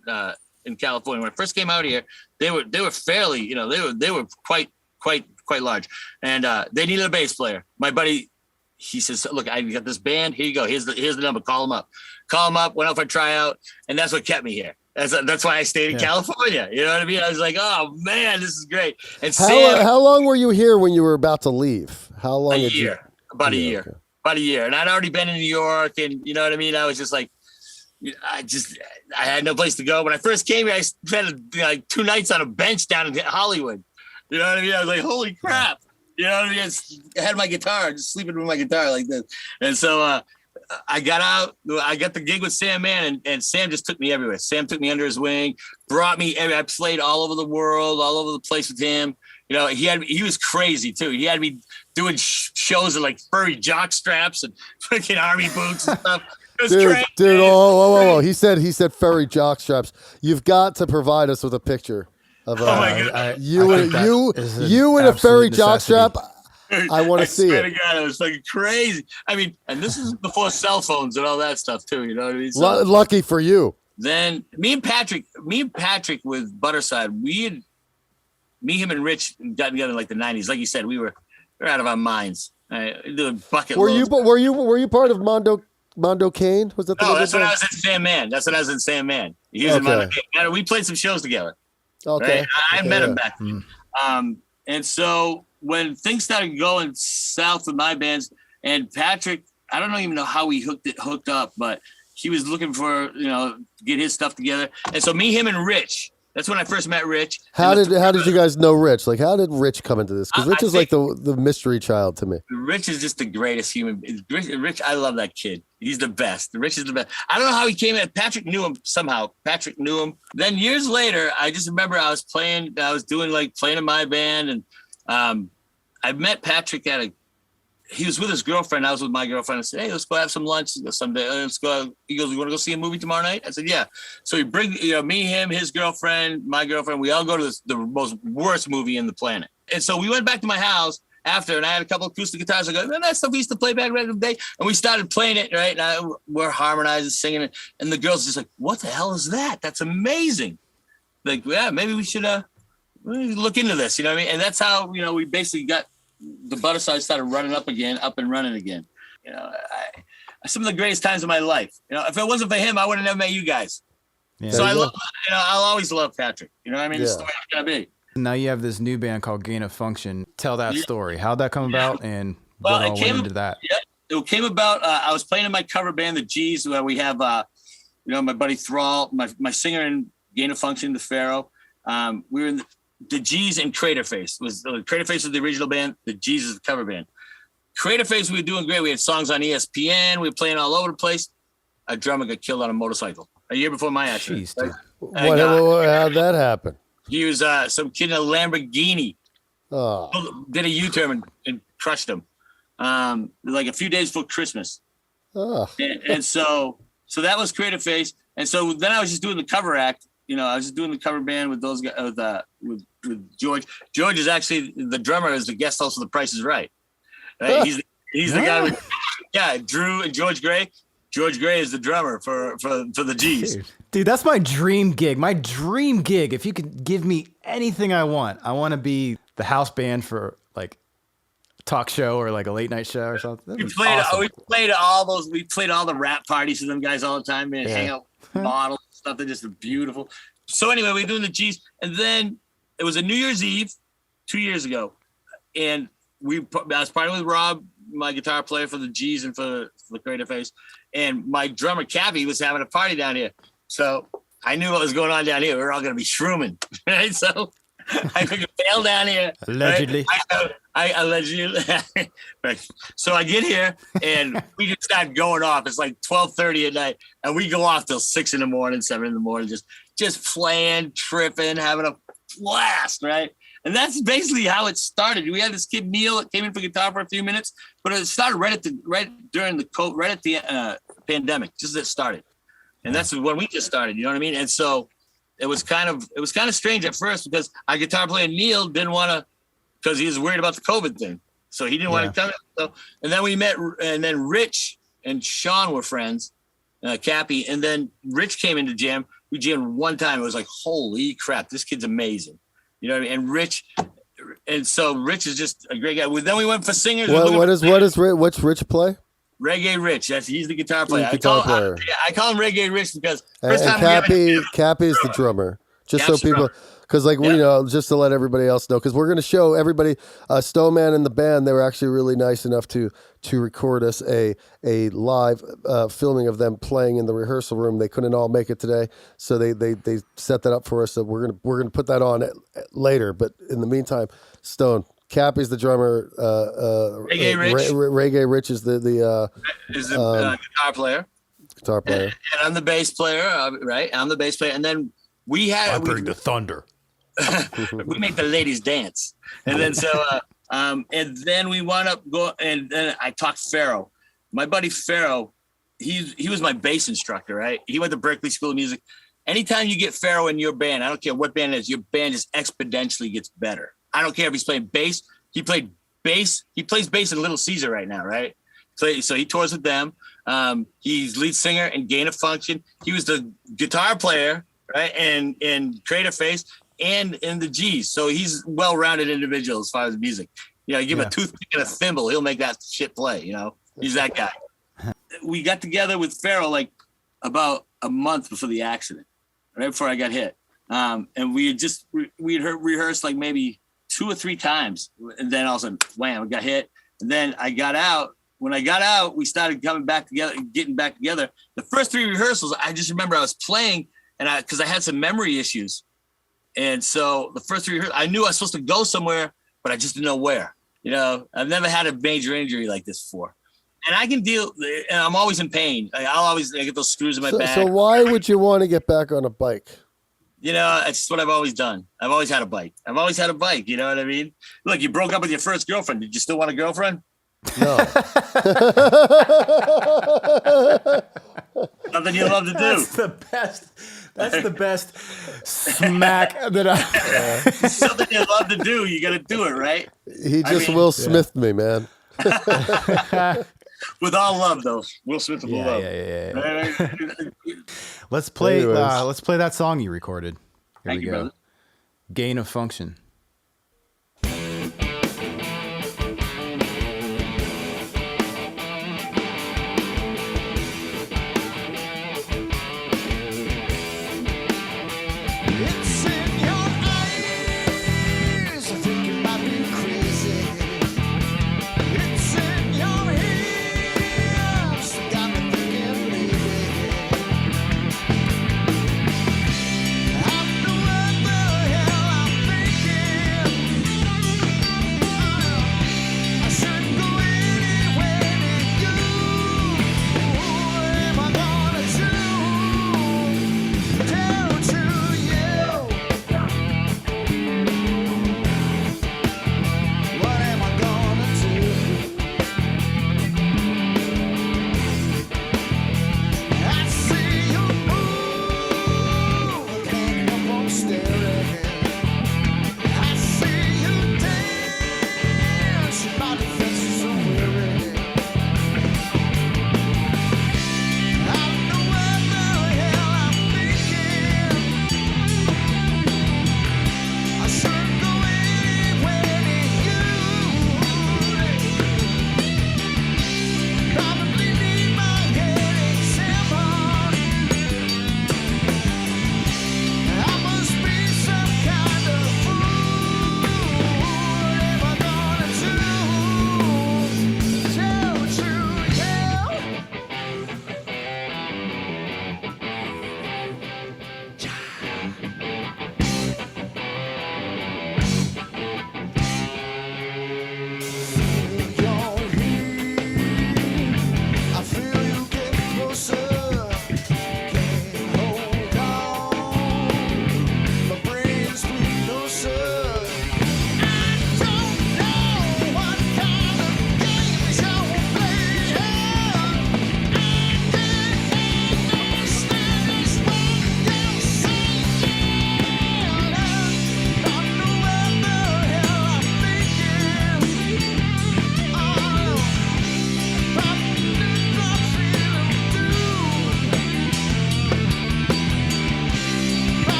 C: in California, when I first came out here, they were fairly, you know, they were quite large. And they needed a bass player. My buddy, he says, look, I got this band. Here you go. Here's the number. Call him up. Went out for a tryout. And that's what kept me here. That's why I stayed in California. You know what I mean? I was like, oh man, this is great. And
A: how long were you here when you were about to leave? How long?
C: About a year.
A: Okay.
C: About a year. And I'd already been in New York, and you know what I mean? I was just like, I had no place to go. When I first came here, I spent like 2 nights on a bench down in Hollywood. You know what I mean? I was like, holy crap. You know what I mean? I had my guitar, just sleeping with my guitar like this. And so I got out. I got the gig with Sam Mann, and Sam just took me everywhere. Sam took me under his wing, brought me. I played all over the world, all over the place with him. You know, he was crazy too. He had me doing shows in like furry jock straps and freaking army boots and stuff. It was crazy.
A: Dude, whoa. He said furry jock straps. You've got to provide us with a picture of you in a furry jock strap. I want to see it.
C: I swear to God, it was fucking crazy. I mean, and this is before cell phones and all that stuff too. You know what I mean? So,
A: lucky for you.
C: Then me and Patrick with Butterside, me, him, and Rich got together in like the 90s. Like you said, we were out of our minds. Doing bucket loads.
A: Were you part of Mondo Cane? Was that?
C: No, that's when I was in Sam Mann. He was in Mondo Cane. We played some shows together.
A: Okay,
C: right? I met him back then. And so when things started going south with my bands, and Patrick, I don't even know how we hooked up, but he was looking for, to get his stuff together. And so me, him, and Rich. That's when I first met Rich.
A: How did you guys know Rich? Like, how did Rich come into this? Because Rich is like the mystery child to me.
C: Rich is just the greatest human. Rich, I love that kid. He's the best. Rich is the best. I don't know how he came in. Patrick knew him somehow. Then years later, I just remember I was playing in my band, and I met Patrick he was with his girlfriend. I was with my girlfriend. I said, hey, let's go have some lunch someday. Let's go. He goes, you want to go see a movie tomorrow night? I said, yeah. So he bring, me, him, his girlfriend, my girlfriend. We all go to the most worst movie in the planet. And so we went back to my house after, and I had a couple acoustic guitars. I go, man, that stuff we used to play back in the day. And we started playing it, right? And we're harmonizing, singing it. And the girls just like, what the hell is that? That's amazing. Like, yeah, maybe we should look into this. You know what I mean? And that's how, we basically got the Butterside started running up and running again. Some of the greatest times of my life. If it wasn't for him, I would have never met you guys. Yeah. So I'll always love Patrick. You know what I mean? Yeah. It's the way it's gonna be.
B: Now you have this new band called Gain of Function. Tell that story. How'd that come about, and what all went into that?
C: Yeah, it came about. I was playing in my cover band, the G's, where we have, my buddy Thrall, my singer in Gain of Function, the Pharaoh. We were in the G's and Craterface. Craterface was the original band. The G's is the cover band. Craterface, we were doing great. We had songs on ESPN. We were playing all over the place. A drummer got killed on a motorcycle a year before my accident.
A: Jeez, how'd that happen?
C: He was some kid in a Lamborghini. Oh. Did a U-turn and crushed him. Like a few days before Christmas. Oh. And so that was Craterface. And so then I was just doing the cover act. I was just doing the cover band with those guys, with George. George is actually the drummer, is the guest host of The Price is Right. Right? He's the guy with, Drew and George Gray. George Gray is the drummer for the G's.
B: Dude, that's my dream gig. My dream gig. If you could give me anything I want to be the house band for like a talk show or like a late night show or something.
C: We played all the rap parties with them guys all the time, man. Hang out with models. They're just beautiful. So anyway, we were doing the G's, and then it was a New Year's Eve 2 years ago, and I was partying with Rob, my guitar player for the G's and for the Craterface, and my drummer Cappy was having a party down here. So I knew what was going on down here. We were all going to be shrooming, right? So I fell down here.
B: Allegedly.
C: Right? I allegedly. Right. So I get here and we just start going off. It's like 12:30 at night, and we go off till 6 a.m, 7 a.m, just playing, tripping, having a blast, right? And that's basically how it started. We had this kid Neil that came in for guitar for a few minutes, but it started right during the pandemic, just as it started, and that's when we just started. You know what I mean? And so it was kind of strange at first because our guitar player Neil didn't want to, because he was worried about the COVID thing, so he didn't want to come. So, and then we met, and then Rich and Sean were friends, Cappy, and then Rich came into jam. We jammed one time. It was like, holy crap, this kid's amazing. You know what I mean? And Rich is just a great guy. Then we went for singers.
A: What's Rich play?
C: Reggae Rich. He's the guitar player.
A: Guitar player.
C: I call him Reggae Rich because
A: And
C: first time I ever-
A: Cappy's the drummer. Just
C: Cap's
A: so
C: the
A: people,
C: drummer.
A: because like we know, just to let everybody else know, because we're going to show everybody. Stoneman and the band, they were actually really nice enough to record us a live filming of them playing in the rehearsal room. They couldn't all make it today, so they set that up for us. So we're gonna put that on later. But in the meantime, Cappy's the drummer.
C: Reggae Rich.
A: Reggae Rich is the
C: guitar player.
A: guitar player.
C: And I'm the bass player, right? I'm the bass player. And then we
B: bring the thunder.
C: we make the ladies dance. And then and then we wound up going, and then I talked Pharaoh. My buddy Pharaoh, he was my bass instructor, right? He went to Berklee School of Music. Anytime you get Pharaoh in your band, I don't care what band it is, your band just exponentially gets better. I don't care if he's playing bass. He played bass. He plays bass in Little Caesar right now, right? So he tours with them. He's lead singer in Gain of Function. He was the guitar player, right? And Creative Face and in the G's. So he's a well-rounded individual as far as music. You know, you give him a toothpick and a thimble, he'll make that shit play, you know? He's that guy. We got together with Pharaoh like about a month before the accident, right before I got hit. And we had rehearsed like maybe 2 or 3 times. And then all of a sudden, wham, I got hit. And then I got out. When I got out, we started coming back together, getting back together. The first 3 rehearsals, I just remember I was playing because I had some memory issues. And so the first 3 rehearsals, I knew I was supposed to go somewhere, but I just didn't know where. You know, I've never had a major injury like this before. And I can deal, and I'm always in pain. I get those screws in my back.
A: So why would you want to get back on a bike?
C: You know, it's just what I've always done. I've always had a bike. You know what I mean? Look, you broke up with your first girlfriend. Did you still want a girlfriend?
A: No.
C: Something you love to do.
B: That's the best. That's the best smack that I.
C: Something you love to do. You got to do it, right?
A: He just Will Smithed me, man.
C: With all love, though. Will Smith with love.
B: Yeah. Let's play. Let's play that song you recorded. Here
C: Thank
B: we
C: you,
B: go.
C: brother.
B: Gain of Function.
F: It's in your eyes. I think you might be crazy. It's in your ears. Got me thinking, baby. I know what the hell I'm thinking.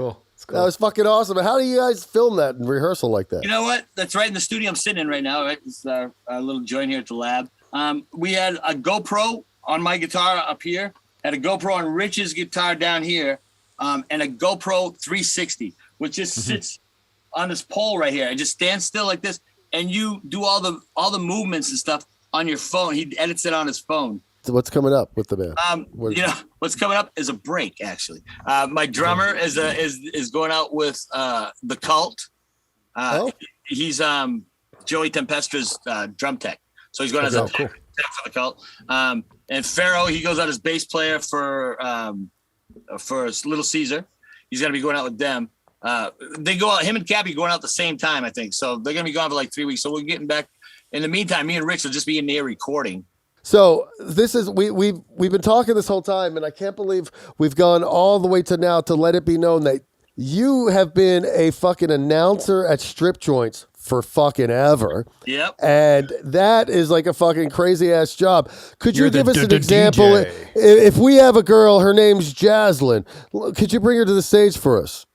B: cool. It's cool.
A: That was fucking awesome. How do you guys film that in rehearsal like that?
C: You know what? That's right in the studio I'm sitting in right now. Right, it's our little joint here at the lab. We had a GoPro on my guitar up here, had a GoPro on Rich's guitar down here, and a GoPro 360, which just sits on this pole right here. It just stands still like this, and you do all the movements and stuff on your phone. He edits it on his phone.
A: So what's coming up with the band?
C: You know what's coming up is a break. Actually, my drummer is going out with the Cult. He's Joey Tempestra's drum tech, so he's going as a tech for the Cult. And Pharaoh, he goes out as bass player for Little Caesar. He's going to be going out with them. They go out. Him and Cappy going out at the same time, I think. So they're going to be gone for like 3 weeks. So we're getting back. In the meantime, me and Rich will just be in there recording.
A: So this is we've been talking this whole time, and I can't believe we've gone all the way to now to let it be known that you have been a fucking announcer at strip joints for fucking ever.
C: Yep.
A: And that is like a fucking crazy ass job. Could you
B: You're
A: give
B: the
A: us an
B: DJ.
A: example? If we have a girl, her name's Jaslyn, could you bring her to the stage for us?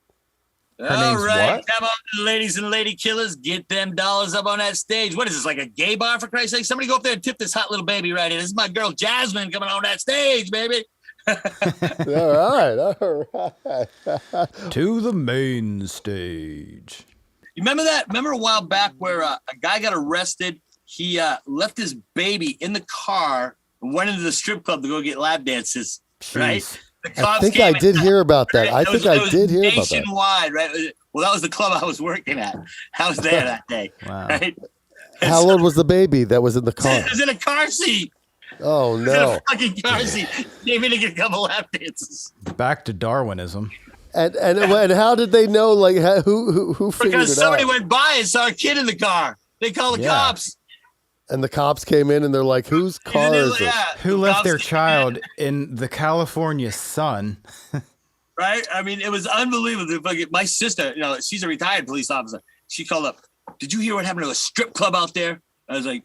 C: All
B: name's
C: right,
B: what?
C: come on, ladies and lady killers, get them dollars up on that stage. What is this, like a gay bar, for Christ's sake? Somebody go up there and tip this hot little baby right here. This is my girl Jasmine coming on that stage, baby.
A: All right.
B: To the main stage.
C: You remember that? Remember a while back where a guy got arrested? He left his baby in the car and went into the strip club to go get lap dances, right?
B: Jeez.
C: The
A: I
C: cops
A: think
C: came
A: I did
C: in,
A: hear about that. I
C: It
A: think
C: was
A: I did hear about that.
C: nationwide, right? Well, that was the club I was working at. I was there that day,
B: Wow.
C: right?
A: How old was the baby that was in the car?
C: It was in a car seat.
A: Oh
C: In
A: no!
C: a fucking car seat. Came in to get a couple lap dances.
B: Back to Darwinism.
A: And how did they know? Like who figured
C: Because
A: it
C: somebody
A: out?
C: went by and saw a kid in the car. They called the
B: Yeah.
C: cops.
A: And the cops came in and they're like, "Whose car is this?"
C: Yeah,
B: Who
C: the
B: left
C: cops
B: their
C: came
B: child in the California sun?
C: in, right? I mean, it was unbelievable. My sister, you know, she's a retired police officer. She called up. Did you hear what happened to a strip club out there? I was like,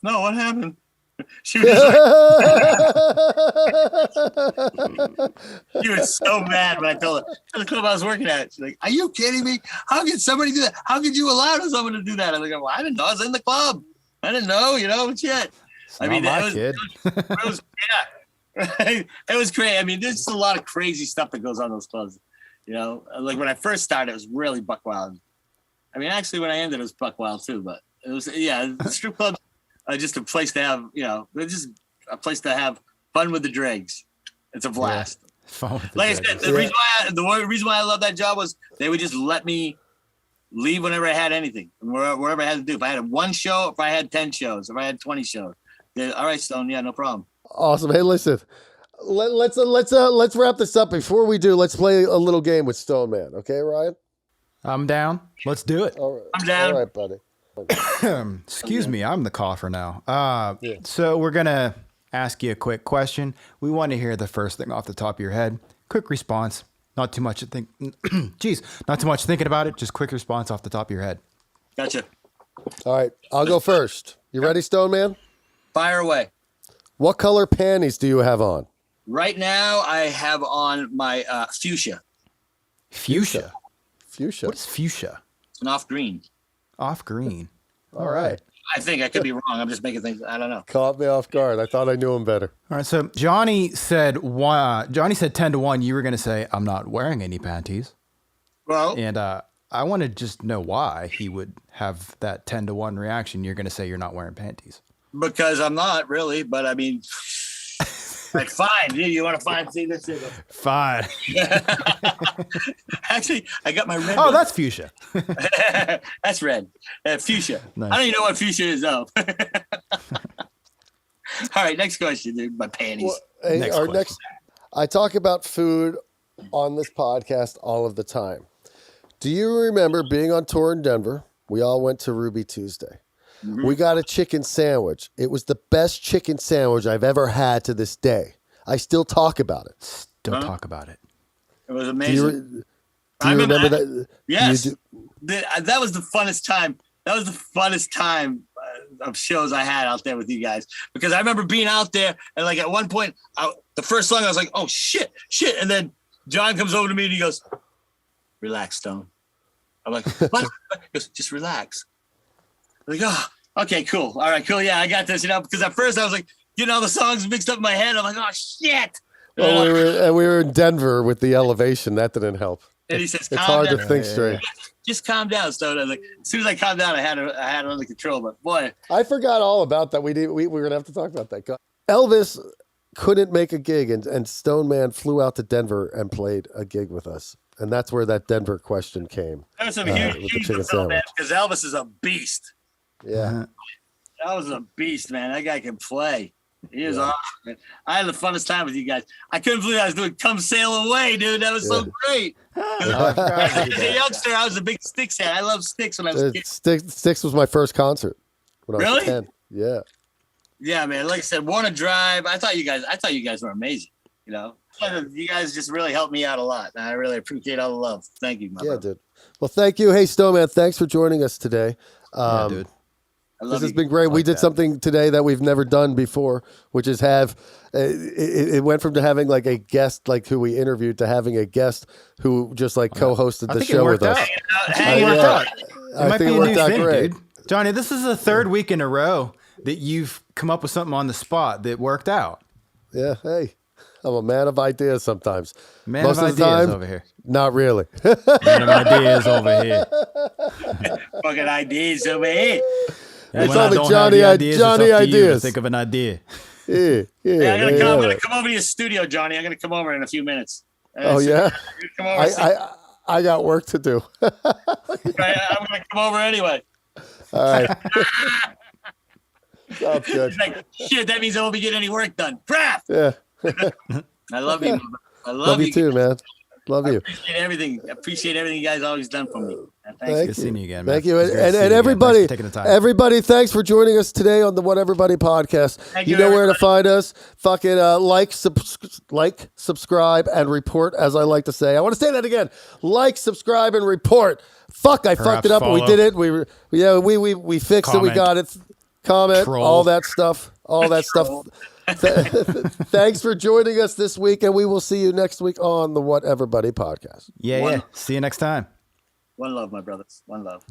C: no, what happened? She was like, she was so mad when I told her the club I was working at. She's like, "Are you kidding me? How could somebody do that? How could you allow someone to do that?" I'm like, "Well, I didn't know. I was in the club. I didn't know. You know, shit."
B: It's
C: I mean,
B: not
C: it
B: my
C: was,
B: kid.
C: it was yeah, it was crazy. I mean, there's just a lot of crazy stuff that goes on in those clubs. You know, like when I first started, it was really buck wild. I mean, actually, when I ended, it was buck wild too. But it was, yeah, the strip clubs are just a place to have, you know, they're just a place to have fun with the dregs. It's a blast.
B: Phone with the
C: Like I
B: judges.
C: said, the reason why I love that job was they would just let me leave whenever I had anything, wherever I had to do. If I had one show, if I had 10 shows, if I had 20 shows, all right, Stone, yeah, no problem.
A: Awesome. Hey, listen. Let's wrap this up. Before we do, let's play a little game with Stoneman. Okay, Ryan?
B: I'm down. Let's do it.
A: All right.
C: I'm down.
A: All right, buddy.
B: Excuse me, I'm the cougher now. So we're gonna ask you a quick question. We want to hear the first thing off the top of your head. Quick response. Not too much to think. Jeez, not too much thinking about it. Just quick response off the top of your head.
C: Gotcha.
A: All right. I'll go first. You ready, Stoneman?
C: Fire away.
A: What color panties do you have on?
C: Right now, I have on my fuchsia.
B: Fuchsia.
A: Fuchsia.
B: What is fuchsia?
C: It's an off green.
B: Off green.
A: All right.
C: I think I could be wrong. I'm just making things. I don't know.
A: Caught me off guard. I thought I knew him better.
B: All right. So Jonny said 10-1. You were gonna say I'm not wearing any panties,
C: Well,
B: and I want to just know why he would have that 10-1 reaction. You're gonna say you're not wearing panties.
C: because I'm not really, but I mean, like, fine. You want to find? See this?
B: Fine.
C: Actually, I got my red.
B: Oh,
C: one.
B: that's fuchsia.
C: That's red. Fuchsia.
B: Nice.
C: I don't even know what fuchsia is though. All right, next question, dude. My panties.
A: Well, hey,
B: Next
A: our
B: question.
A: next. I talk about food on this podcast all of the time. Do you remember being on tour in Denver? We all went to Ruby Tuesday.
C: Mm-hmm.
A: We got a chicken sandwich. It was the best chicken sandwich I've ever had to this day. I still talk about it.
B: Don't talk about it.
C: It was
A: Do
C: amazing.
A: you
C: I
A: remember that?
C: Yes.
A: You
C: That was the funnest time. That was the funnest time of shows I had out there with you guys, because I remember being out there and like at one point, the first song I was like, oh shit. And then John comes over to me and he goes, relax, Stone. I'm like, what? He goes, just relax. I'm like, oh, okay, cool. All right, cool. Yeah, I got this, because at first I was like, all the songs mixed up in my head. I'm like, oh, shit.
A: Well, we were in Denver with the elevation. That didn't help.
C: And he says,
A: It's
C: calm
A: hard
C: down.
A: to think straight.
C: Just calm down, Stone. I was like, as soon as I calmed down, I had it under control. But boy,
A: I forgot all about that. We were gonna have to talk about that. Elvis couldn't make a gig, and Stoneman flew out to Denver and played a gig with us, and that's where that Denver question came.
C: that was some
A: with the
C: huge
A: chicken
C: fulfillment, man,
A: sandwich.
C: because Elvis is a beast.
A: Yeah,
C: That was a beast, man. That guy can play. He is awesome, man. I had the funnest time with you guys. I couldn't believe I was doing "Come Sail Away," dude. That was so great. As a youngster, I was a big Styx fan. I love Styx when I was a kid.
A: Styx was my first concert when I was
C: Really?
A: 10. Yeah.
C: Yeah, man. Like I said, Warner Drive. I thought you guys were amazing. You guys just really helped me out a lot. And I really appreciate all the love. Thank you, my brother.
A: Dude. Well, thank you. Hey, Stoneman, thanks for joining us today.
B: Dude.
C: I
A: This
C: love
A: has
C: you.
A: been great. We did something today that we've never done before, which is have it went from to having like a guest, like who we interviewed, to having a guest who just like co-hosted the
B: think
A: show
B: it
A: with
B: worked
A: us.
B: out.
C: Hang
B: It worked
C: on.
B: out. It might
A: think
B: be
A: it
B: a
A: worked
B: new
A: out
B: thing,
A: great.
B: dude. Jonny, this is the third week in a row that you've come up with something on the spot that worked out.
A: Yeah. Hey, I'm a man of ideas sometimes.
B: Man
A: Most
B: of
A: of the
B: ideas
A: time,
B: over here.
A: not really.
B: Man of ideas over here.
C: Fucking ideas over here.
A: It's
B: When I
A: only
B: don't have
A: Johnny
B: the ideas, it's
A: Johnny
B: up to you to
A: ideas.
B: think of an idea.
A: Yeah.
C: Hey, I'm
A: there you
C: gonna
A: have it.
C: come over to your studio, Johnny. I'm gonna come over in a few minutes.
A: Oh yeah.
C: Come over.
A: I got work to do.
C: I'm gonna come over anyway.
A: All right. Sounds good.
C: It's like, shit, that means I won't be getting any work done. Crap.
A: Yeah.
C: I love you. I
A: Love you too, man. Love you.
C: Appreciate everything you guys always done for me.
A: Thank
B: Good seeing you again, man.
A: Thank you.
B: It's great to
A: And
B: see you again.
A: everybody,
B: Thanks for taking the time.
A: everybody, thanks for joining us today on the What Everybody podcast.
C: Thank
A: You
C: you,
A: know where to
C: everybody.
A: find us. Fucking like, subscribe, and report, as I like to say. I want to say that again. Like, subscribe, and report. Fuck, I fucked it up, but we
B: follow.
A: did it. We fixed it. We
B: Comment.
A: got it. Comment,
B: Troll.
A: all that stuff. All that stuff. Thanks for joining us this week, and we will see you next week on the What Everybody podcast.
B: Yeah. See you next time.
C: One love, my brothers. One love.